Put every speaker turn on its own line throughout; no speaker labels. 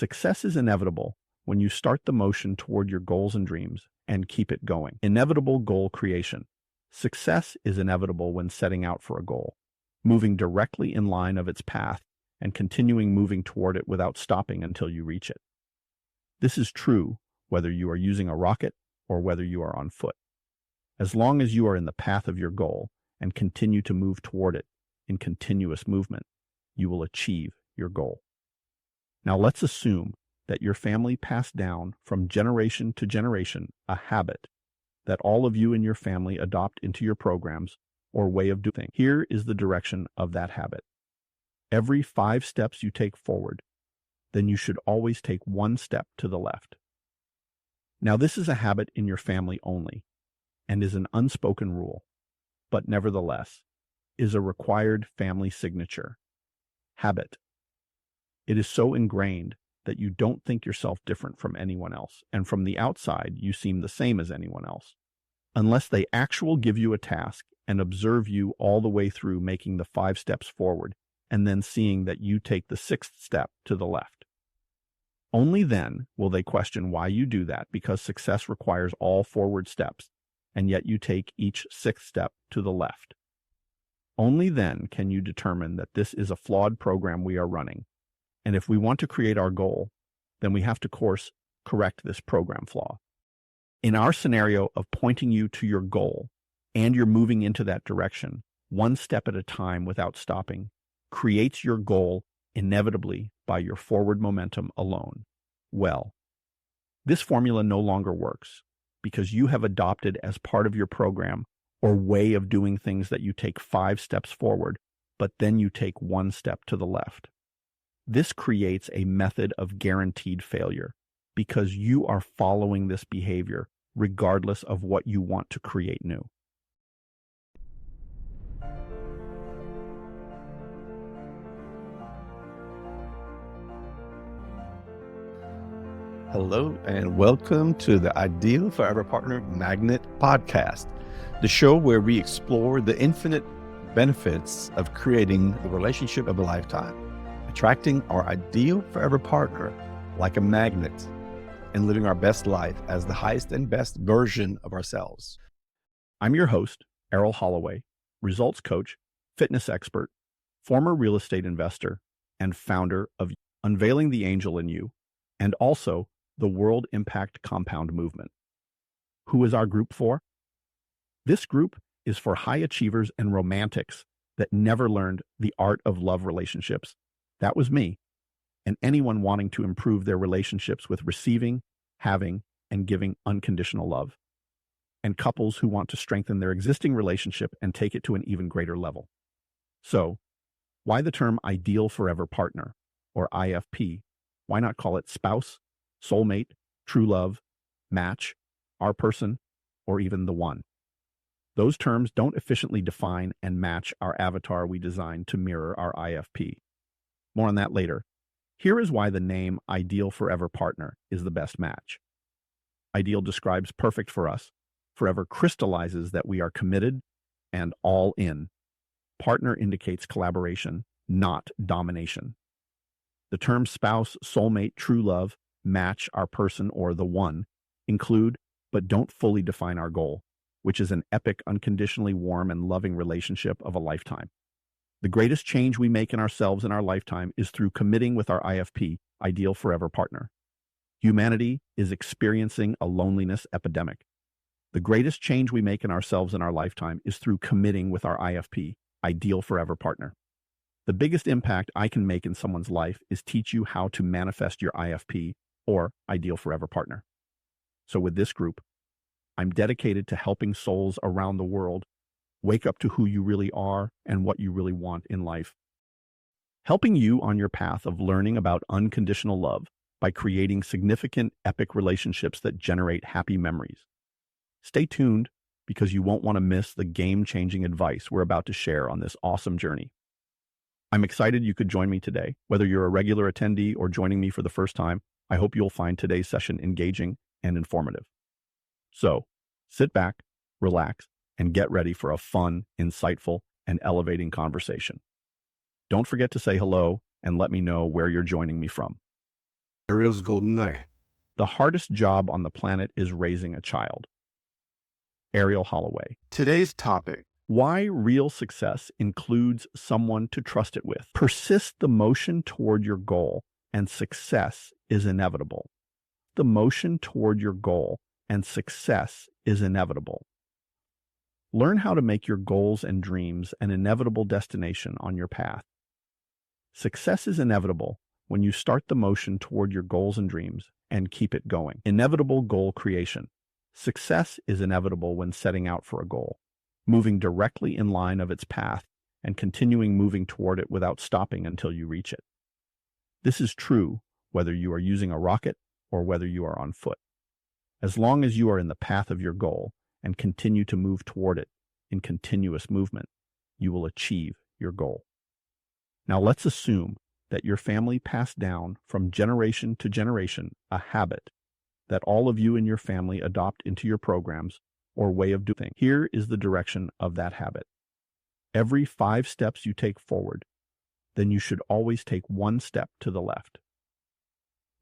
Success is inevitable when you start the motion toward your goals and dreams and keep it going. Inevitable goal creation. Success is inevitable when setting out for a goal, moving directly in line of its path and continuing moving toward it without stopping until you reach it. This is true whether you are using a rocket or whether you are on foot. As long as you are in the path of your goal and continue to move toward it in continuous movement, you will achieve your goal. Now let's assume that your family passed down from generation to generation a habit that all of you and your family adopt into your programs or way of doing things. Here is the direction of that habit. Every 5 steps you take forward, then you should always take 1 step to the left. Now this is a habit in your family only and is an unspoken rule, but nevertheless is a required family signature. Habit. It is so ingrained that you don't think yourself different from anyone else, and from the outside you seem the same as anyone else. Unless they actually give you a task and observe you all the way through making the 5 steps forward, and then seeing that you take the 6th step to the left. Only then will they question why you do that, because success requires all forward steps, and yet you take each 6th step to the left. Only then can you determine that this is a flawed program we are running, and if we want to create our goal, then we have to correct this program flaw. In our scenario of pointing you to your goal, and you're moving into that direction, 1 step at a time without stopping, creates your goal inevitably by your forward momentum alone. Well, this formula no longer works because you have adopted as part of your program or way of doing things that you take 5 steps forward, but then you take 1 step to the left. This creates a method of guaranteed failure because you are following this behavior regardless of what you want to create new.
Hello and welcome to the Ideal Forever Partner Magnet Podcast, the show where we explore the infinite benefits of creating the relationship of a lifetime, attracting our ideal forever partner like a magnet, and living our best life as the highest and best version of ourselves.
I'm your host, Arell Holloway, results coach, fitness expert, former real estate investor, and founder of Unveiling the Angel in You, and also the World Impact Compound Movement. Who is our group for? This group is for high achievers and romantics that never learned the art of love relationships. That was me, and anyone wanting to improve their relationships with receiving, having, and giving unconditional love, and couples who want to strengthen their existing relationship and take it to an even greater level. So, why the term Ideal Forever Partner, or IFP? Why not call it spouse, soulmate, true love, match, our person, or even the one? Those terms don't efficiently define and match our avatar we designed to mirror our IFP. More on that later. Here is why the name Ideal Forever Partner is the best match. Ideal describes perfect for us. Forever crystallizes that we are committed and all in. Partner indicates collaboration, not domination. The terms spouse, soulmate, true love, match, our person, or the one include, but don't fully define our goal, which is an epic, unconditionally warm and loving relationship of a lifetime. The greatest change we make in ourselves in our lifetime is through committing with our IFP, Ideal Forever Partner. Humanity is experiencing a loneliness epidemic. The greatest change we make in ourselves in our lifetime is through committing with our IFP, Ideal Forever Partner. The biggest impact I can make in someone's life is teach you how to manifest your IFP, or Ideal Forever Partner. So with this group, I'm dedicated to helping souls around the world wake up to who you really are and what you really want in life. Helping you on your path of learning about unconditional love by creating significant, epic relationships that generate happy memories. Stay tuned because you won't want to miss the game-changing advice we're about to share on this awesome journey. I'm excited you could join me today. Whether you're a regular attendee or joining me for the first time, I hope you'll find today's session engaging and informative. So, sit back, relax, and get ready for a fun, insightful, and elevating conversation. Don't forget to say hello and let me know where you're joining me from.
Arell's golden eye.
The hardest job on the planet is raising a child. Arell Holloway.
Today's topic.
Why real success includes someone to trust it with. Persist the motion toward your goal, and success is inevitable. The motion toward your goal, and success is inevitable. Learn how to make your goals and dreams an inevitable destination on your path. Success is inevitable when you start the motion toward your goals and dreams and keep it going. Inevitable goal creation. Success is inevitable when setting out for a goal, moving directly in line of its path and continuing moving toward it without stopping until you reach it. This is true whether you are using a rocket or whether you are on foot. As long as you are in the path of your goal and continue to move toward it in continuous movement, you will achieve your goal. Now let's assume that your family passed down from generation to generation a habit that all of you and your family adopt into your programs or way of doing things. Here is the direction of that habit. Every 5 steps you take forward, then you should always take 1 step to the left.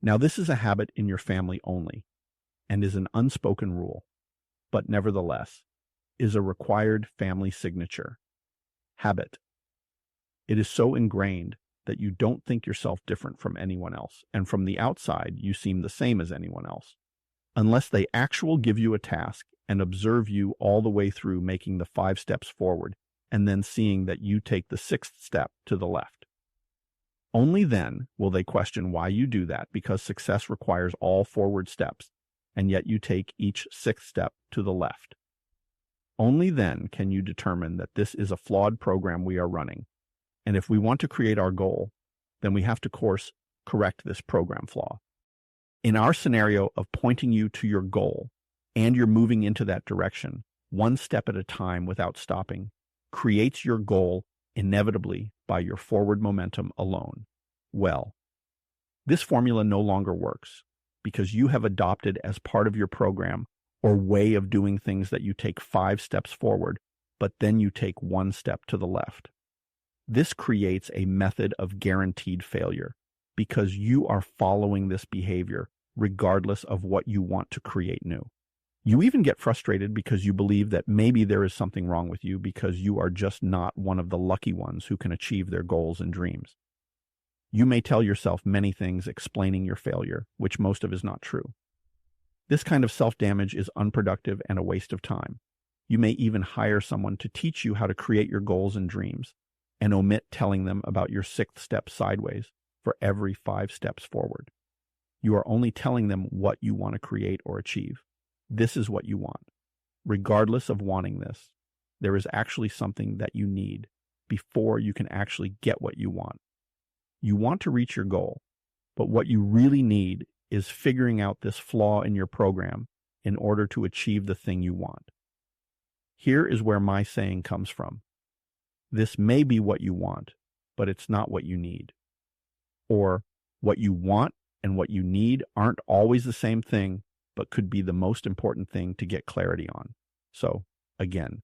Now this is a habit in your family only and is an unspoken rule, but nevertheless is a required family signature. Habit. It is so ingrained that you don't think yourself different from anyone else, and from the outside you seem the same as anyone else, unless they actually give you a task and observe you all the way through making the 5 steps forward and then seeing that you take the 6th step to the left. Only then will they question why you do that, because success requires all forward steps, and yet you take each 6th step to the left. Only then can you determine that this is a flawed program we are running, and if we want to create our goal, then we have to, correct this program flaw. In our scenario of pointing you to your goal, and you're moving into that direction, 1 step at a time without stopping, creates your goal inevitably by your forward momentum alone. Well, this formula no longer works because you have adopted as part of your program or way of doing things that you take 5 steps forward, but then you take 1 step to the left. This creates a method of guaranteed failure because you are following this behavior regardless of what you want to create new. You even get frustrated because you believe that maybe there is something wrong with you because you are just not one of the lucky ones who can achieve their goals and dreams. You may tell yourself many things explaining your failure, which most of is not true. This kind of self-damage is unproductive and a waste of time. You may even hire someone to teach you how to create your goals and dreams and omit telling them about your 6th step sideways for every 5 steps forward. You are only telling them what you want to create or achieve. This is what you want. Regardless of wanting this, there is actually something that you need before you can actually get what you want. You want to reach your goal, but what you really need is figuring out this flaw in your program in order to achieve the thing you want. Here is where my saying comes from. This may be what you want, but it's not what you need. Or what you want and what you need aren't always the same thing, but could be the most important thing to get clarity on. So, again,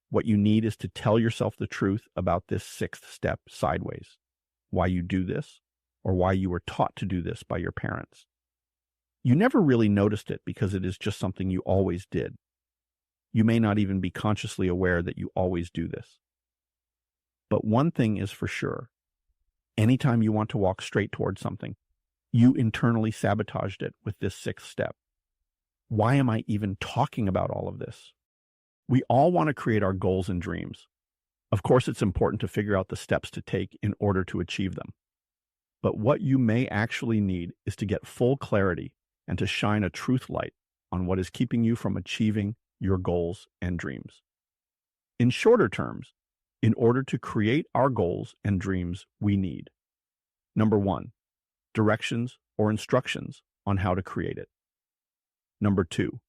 what you need is to tell yourself the truth about this 6th step sideways, why you do this, or why you were taught to do this by your parents. You never really noticed it because it is just something you always did. You may not even be consciously aware that you always do this. But one thing is for sure. Anytime you want to walk straight towards something, you internally sabotaged it with this 6th step. Why am I even talking about all of this? We all want to create our goals and dreams. Of course, it's important to figure out the steps to take in order to achieve them. But what you may actually need is to get full clarity and to shine a truth light on what is keeping you from achieving your goals and dreams. In shorter terms, in order to create our goals and dreams, we need: number 1, directions or instructions on how to create it. Number 2,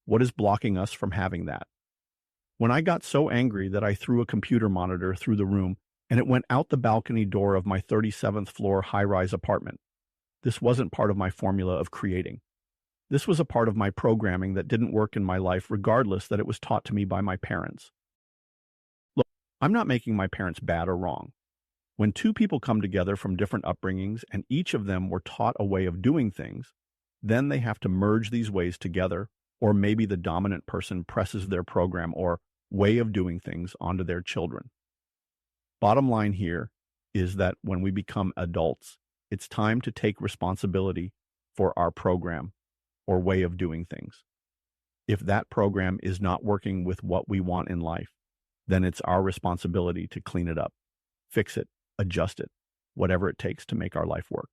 what is blocking us from having that? When I got so angry that I threw a computer monitor through the room and it went out the balcony door of my 37th floor high-rise apartment, this wasn't part of my formula of creating. This was a part of my programming that didn't work in my life regardless that it was taught to me by my parents. Look, I'm not making my parents bad or wrong. When two people come together from different upbringings and each of them were taught a way of doing things, then they have to merge these ways together, or maybe the dominant person presses their program or way of doing things onto their children. Bottom line here is that when we become adults, it's time to take responsibility for our program or way of doing things. If that program is not working with what we want in life, then it's our responsibility to clean it up, fix it, adjust it, whatever it takes to make our life work.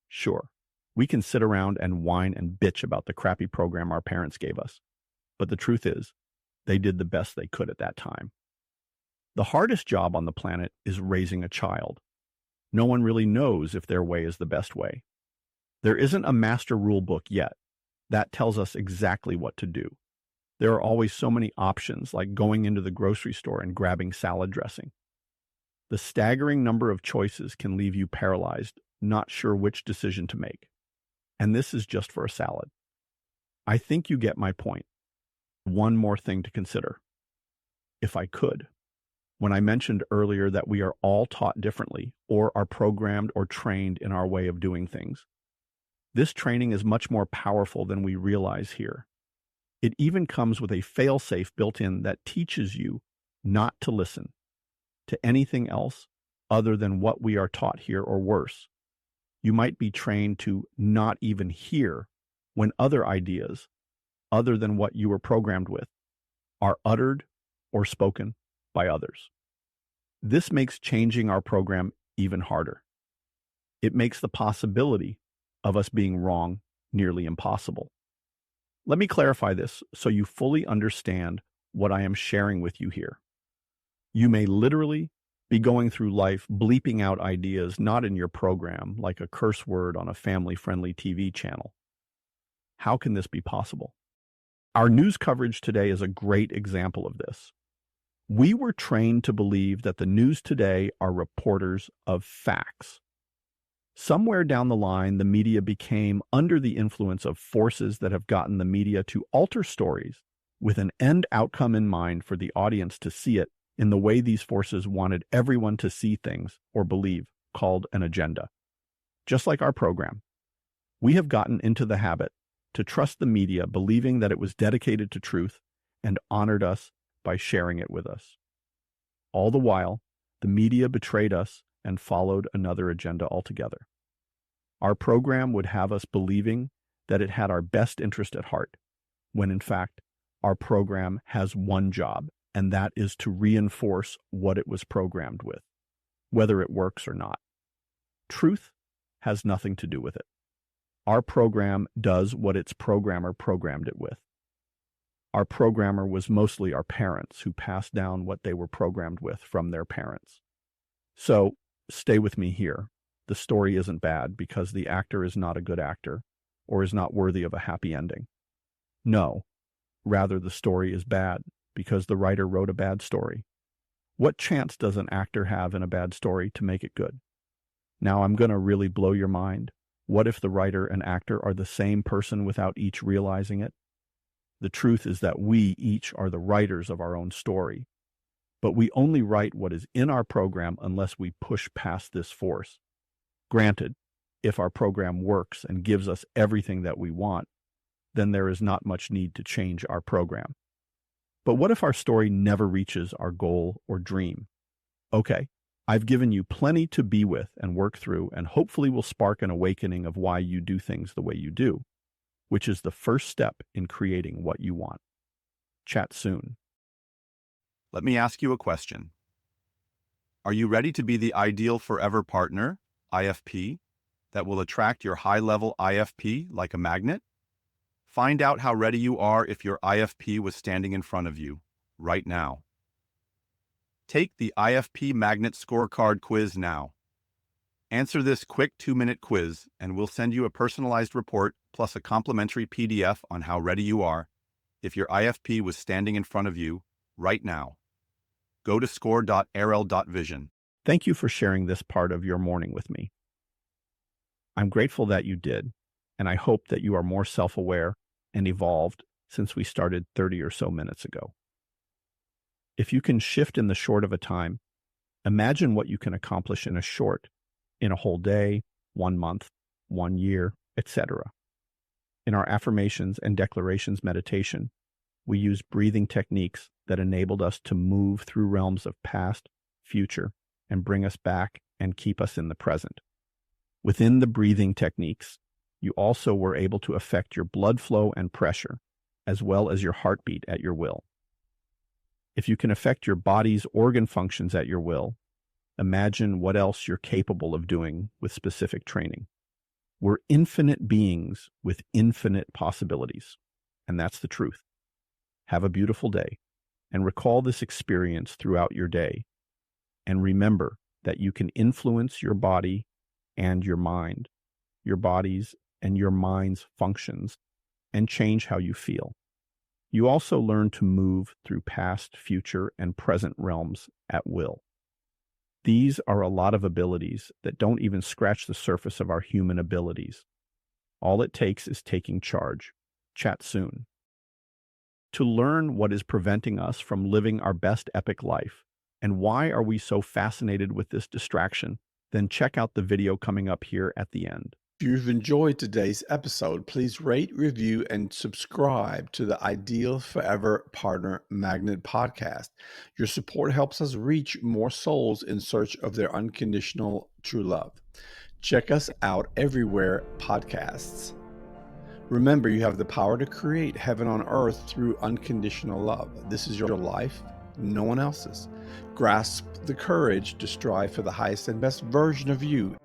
Sure, we can sit around and whine and bitch about the crappy program our parents gave us, but the truth is, they did the best they could at that time. The hardest job on the planet is raising a child. No one really knows if their way is the best way. There isn't a master rule book yet that tells us exactly what to do. There are always so many options, like going into the grocery store and grabbing salad dressing. The staggering number of choices can leave you paralyzed, not sure which decision to make. And this is just for a salad. I think you get my point. One more thing to consider. If I could, when I mentioned earlier that we are all taught differently or are programmed or trained in our way of doing things, this training is much more powerful than we realize here. It even comes with a fail-safe built in that teaches you not to listen to anything else other than what we are taught here, or worse. You might be trained to not even hear when other ideas, other than what you were programmed with, are uttered or spoken by others. This makes changing our program even harder. It makes the possibility of us being wrong nearly impossible. Let me clarify this so you fully understand what I am sharing with you here. You may literally be going through life bleeping out ideas not in your program, like a curse word on a family-friendly TV channel. How can this be possible? Our news coverage today is a great example of this. We were trained to believe that the news today are reporters of facts. Somewhere down the line, the media became under the influence of forces that have gotten the media to alter stories with an end outcome in mind for the audience to see it in the way these forces wanted everyone to see things or believe, called an agenda. Just like our program, we have gotten into the habit to trust the media, believing that it was dedicated to truth and honored us by sharing it with us. All the while, the media betrayed us and followed another agenda altogether. Our program would have us believing that it had our best interest at heart, when in fact, our program has one job, and that is to reinforce what it was programmed with, whether it works or not. Truth has nothing to do with it. Our program does what its programmer programmed it with. Our programmer was mostly our parents, who passed down what they were programmed with from their parents. So, stay with me here. The story isn't bad because the actor is not a good actor or is not worthy of a happy ending. No, rather the story is bad because the writer wrote a bad story. What chance does an actor have in a bad story to make it good? Now I'm going to really blow your mind. What if the writer and actor are the same person without each realizing it? The truth is that we each are the writers of our own story, but we only write what is in our program unless we push past this force. Granted, if our program works and gives us everything that we want, then there is not much need to change our program. But what if our story never reaches our goal or dream? Okay, I've given you plenty to be with and work through, and hopefully will spark an awakening of why you do things the way you do, which is the first step in creating what you want. Chat soon.
Let me ask you a question. Are you ready to be the ideal forever partner, IFP, that will attract your high-level IFP like a magnet? Find out how ready you are if your IFP was standing in front of you, right now. Take the IFP Magnet Scorecard quiz now. Answer this quick 2-minute quiz, and we'll send you a personalized report plus a complimentary PDF on how ready you are if your IFP was standing in front of you right now. Go to score.arell.vision.
Thank you for sharing this part of your morning with me. I'm grateful that you did, and I hope that you are more self-aware and evolved since we started 30 or so minutes ago. If you can shift in the short of a time Imagine what you can accomplish in a whole day, 1 month, 1 year, etc. In our affirmations and declarations meditation, we use breathing techniques that enabled us to move through realms of past, future, and bring us back and keep us in the present. Within the breathing techniques, you also were able to affect your blood flow and pressure, as well as your heartbeat at your will. If you can affect your body's organ functions at your will, imagine what else you're capable of doing with specific training. We're infinite beings with infinite possibilities, and that's the truth. Have a beautiful day, and recall this experience throughout your day, and remember that you can influence your body and your mind, your body's and your mind's functions, and change how you feel. You also learn to move through past, future, and present realms at will. These are a lot of abilities that don't even scratch the surface of our human abilities. All it takes is taking charge. Chat soon. To learn what is preventing us from living our best epic life, and why are we so fascinated with this distraction, then check out the video coming up here at the end.
If you've enjoyed today's episode, please rate, review, and subscribe to the Ideal Forever Partner Magnet podcast. Your support helps us reach more souls in search of their unconditional true love. Check us out everywhere podcasts. Remember, you have the power to create heaven on earth through unconditional love. This is your life, no one else's. Grasp the courage to strive for the highest and best version of you